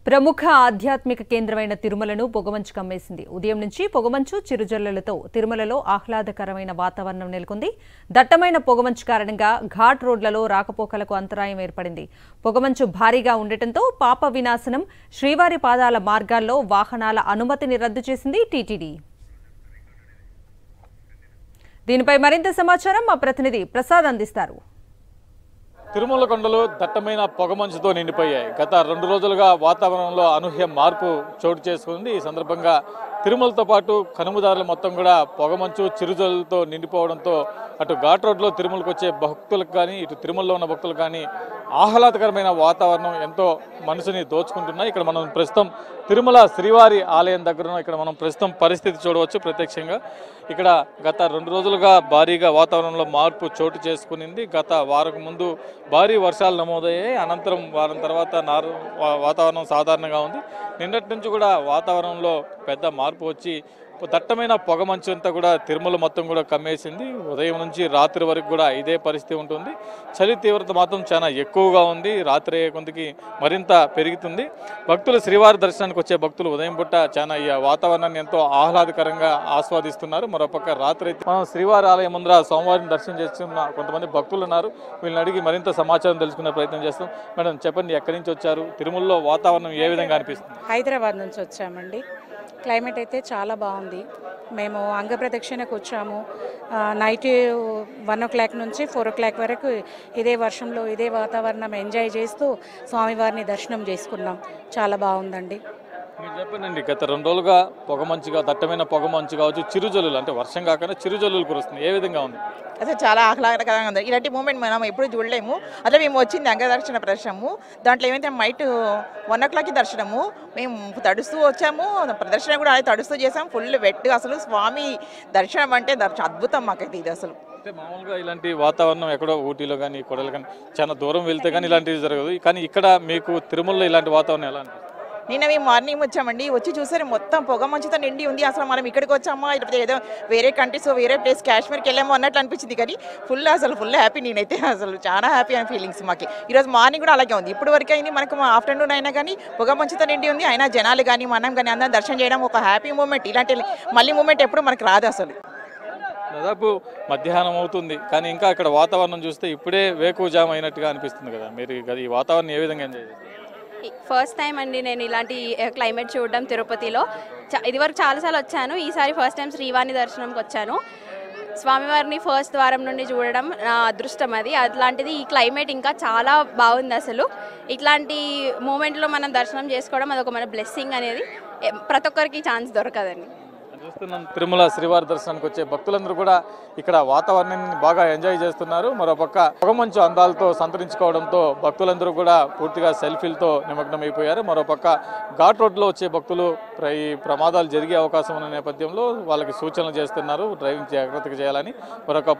ప్రముఖ ఆధ్యాత్మిక కేంద్రమైన తిరుమలను పొగమంచు కమ్మేసింది. ఉదయం నుంచి పొగమంచు చిరుజల్లులతో తిరుమలలో ఆహ్లాదకరమైన వాతావరణం నెలకొంది. దట్టమైన పొగమంచు కారణంగా ఘాట్ రోడ్లలో రాకపోకలకు అంతరాయం ఏర్పడింది. పొగమంచు భారీగా ఉండటంతో పాప వినాశనం, శ్రీవారి పాదాల మార్గాల్లో వాహనాల అనుమతిని రద్దు చేసింది టీటీడీ. దీనిపై మరింత సమాచారం మా ప్రతినిధి ప్రసాద్ అందిస్తారు. తిరుమల కొండలు దట్టమైన పొగమంచుతో నిండిపోయాయి. గత 2 రోజులుగా వాతావరణంలో అనూహ్య మార్పు చోటు చేసుకుంది. ఈ సందర్భంగా తిరుమలతో పాటు కనుమదారులు మొత్తం కూడా పొగమంచు చిరుజల్లుతో నిండిపోవడంతో అటు ఘాట్ రోడ్లో తిరుమలకు వచ్చే భక్తులకు కానీ ఇటు తిరుమలలో ఉన్న భక్తులకు కానీ ఆహ్లాదకరమైన వాతావరణం ఎంతో మనసుని దోచుకుంటున్నాయి. ఇక్కడ మనం ప్రస్తుతం తిరుమల శ్రీవారి ఆలయం దగ్గర ఇక్కడ మనం ప్రస్తుతం పరిస్థితి చూడవచ్చు ప్రత్యక్షంగా. ఇక్కడ గత 2 రోజులుగా భారీగా వాతావరణంలో మార్పు చోటు చేసుకునింది. గత వారం ముందు భారీ వర్షాలు నమోదయ్యాయి. అనంతరం వారం తర్వాత వాతావరణం సాధారణంగా ఉంది. నిన్నటి నుంచి కూడా వాతావరణంలో పెద్ద మార్పు వచ్చి దట్టమైన పొగమంచు అంతా కూడా తిరుమల మొత్తం కూడా కమ్మేసింది. ఉదయం నుంచి రాత్రి వరకు కూడా ఇదే పరిస్థితి ఉంటుంది. చలి తీవ్రత మాత్రం చాలా ఎక్కువగా ఉంది. రాత్రి అయ్యే కొందికి మరింత పెరుగుతుంది. భక్తులు శ్రీవారి దర్శనానికి వచ్చే భక్తులు ఉదయం పూట చాలా ఈ వాతావరణాన్ని ఎంతో ఆహ్లాదకరంగా ఆస్వాదిస్తున్నారు. మరోపక్క రాత్రి అయితే మనం శ్రీవారి ఆలయం ముందర సోమవారం దర్శనం చేస్తున్న కొంతమంది భక్తులు ఉన్నారు. వీళ్ళని అడిగి మరింత సమాచారం తెలుసుకునే ప్రయత్నం చేస్తాం. మేడం చెప్పండి, ఎక్కడి నుంచి వచ్చారు? తిరుమలలో వాతావరణం ఏ విధంగా అనిపిస్తుంది? హైదరాబాద్ నుంచి వచ్చామండి. క్లైమేట్ అయితే చాలా బాగుంది. మేము అంగప్రదక్షిణకు వచ్చాము. నైట్ 1 o'clock నుంచి 4 o'clock వరకు ఇదే వర్షంలో ఇదే వాతావరణం ఎంజాయ్ చేస్తూ స్వామివారిని దర్శనం చేసుకున్నాం. చాలా బాగుందండి. మీరు చెప్పండి, గత 2 రోజులుగా పొగమంచుగా దట్టమైన పొగమంచు కావచ్చు, చిరుజల్లులు అంటే వర్షం కాకుండా చిరుజల్లులు కురుస్తుంది. ఏ విధంగా ఉంది? అసలు చాలా ఆహ్లాదకరంగా ఉంది. ఇలాంటి మూమెంట్ మనం ఎప్పుడు చూడలేము. అట్లా మేము వచ్చింది అంగదర్శన ప్రదర్శనము. దాంట్లో ఏమైతే నైట్ 1 o'clock దర్శనము. మేము తడుస్తూ వచ్చాము. ప్రదర్శన కూడా అదే తడుస్తూ చేసాము. Full wet. అసలు స్వామి దర్శనం అంటే అద్భుతం మాకైతే ఇది అసలు. అంటే మామూలుగా ఇలాంటి వాతావరణం ఎక్కడో ఊటీలో కానీ కొడలు కానీ చాలా దూరం వెళ్తే కానీ ఇలాంటివి జరగదు. కానీ ఇక్కడ మీకు తిరుమలలో ఇలాంటి వాతావరణం ఎలా అనిపిస్తుంది? నిన్న మేము మార్నింగ్ వచ్చామండి. వచ్చి చూసారు మొత్తం పొగ మంచుతో నిండి ఉంది. అసలు మనం ఇక్కడికి వచ్చామా లేకపోతే ఏదో వేరే కంట్రీస్ వేరే ప్లేస్ కాశ్మీర్కి వెళ్ళామో అన్నట్లు అనిపించింది. కానీ ఫుల్ హ్యాపీ. నేనైతే అసలు చాలా హ్యాపీ అని ఫీలింగ్స్ మాకు. ఈరోజు మార్నింగ్ కూడా అలాగే ఉంది. ఇప్పుడు వరకు అయింది మనకు ఆఫ్టర్నూన్ అయినా కానీ పొగ మంచుతో నిండి ఉంది. అయినా జనాలు కానీ మనం కానీ అందరం దర్శనం చేయడం ఒక హ్యాపీ మూమెంట్. ఇలాంటి మళ్ళీ మూమెంట్ ఎప్పుడు మనకు రాదు అసలు. దాదాపు మధ్యాహ్నం అవుతుంది కానీ ఇంకా ఇక్కడ వాతావరణం చూస్తే ఇప్పుడే వేకువజాము అయినట్టుగా అనిపిస్తుంది కదా. మీరు ఈ వాతావరణం ఏ విధంగా ఎంజాయ్ చేస్తారు? ఫస్ట్ టైం అండి నేను ఇలాంటి క్లైమేట్ చూడడం తిరుపతిలో. ఇదివరకు చాలాసార్లు వచ్చాను. ఈసారి ఫస్ట్ టైం శ్రీవారిని దర్శనంకి వచ్చాను. స్వామివారిని ఫస్ట్ ద్వారం నుండి చూడడం నా అదృష్టం. అట్లాంటిది ఈ క్లైమేట్ ఇంకా చాలా బాగుంది అసలు. ఇట్లాంటి మూమెంట్లో మనం దర్శనం చేసుకోవడం అదొక మన బ్లెస్సింగ్ అనేది. ప్రతి ఒక్కరికి ఛాన్స్ దొరకదండి. చూస్తున్నాం తిరుమల శ్రీవారి దర్శనానికి వచ్చే భక్తులందరూ కూడా ఇక్కడ వాతావరణాన్ని బాగా ఎంజాయ్ చేస్తున్నారు. మరోపక్క పొగమంచు అందాలతో సంతరించుకోవడంతో భక్తులందరూ కూడా పూర్తిగా సెల్ఫీలతో నిమగ్నం అయిపోయారు. మరోపక్క ఘాట్ రోడ్లో వచ్చే భక్తులు ఈ ప్రమాదాలు జరిగే అవకాశం ఉన్న నేపథ్యంలో వాళ్ళకి సూచనలు చేస్తున్నారు డ్రైవింగ్ జాగ్రత్తగా చేయాలని. మరొక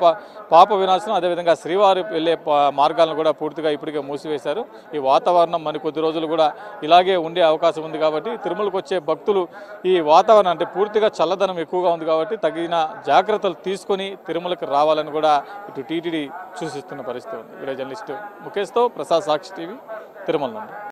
పాప వినాశనం అదేవిధంగా శ్రీవారి వెళ్ళే మార్గాలను కూడా పూర్తిగా ఇప్పటికే మూసివేశారు. ఈ వాతావరణం మరి కొద్ది రోజులు కూడా ఇలాగే ఉండే అవకాశం ఉంది కాబట్టి తిరుమలకు వచ్చే భక్తులు ఈ వాతావరణం అంటే పూర్తిగా చల్లదనం ఎక్కువగా ఉంది కాబట్టి తగిన జాగ్రత్తలు తీసుకొని తిరుమలకు రావాలని కూడా ఇటు టీటీడీ సూచిస్తున్న పరిస్థితి ఉంది. వీడియో జర్నలిస్టు ముఖేష్తో ప్రసాద్, సాక్షి టీవీ, తిరుమల నుండి.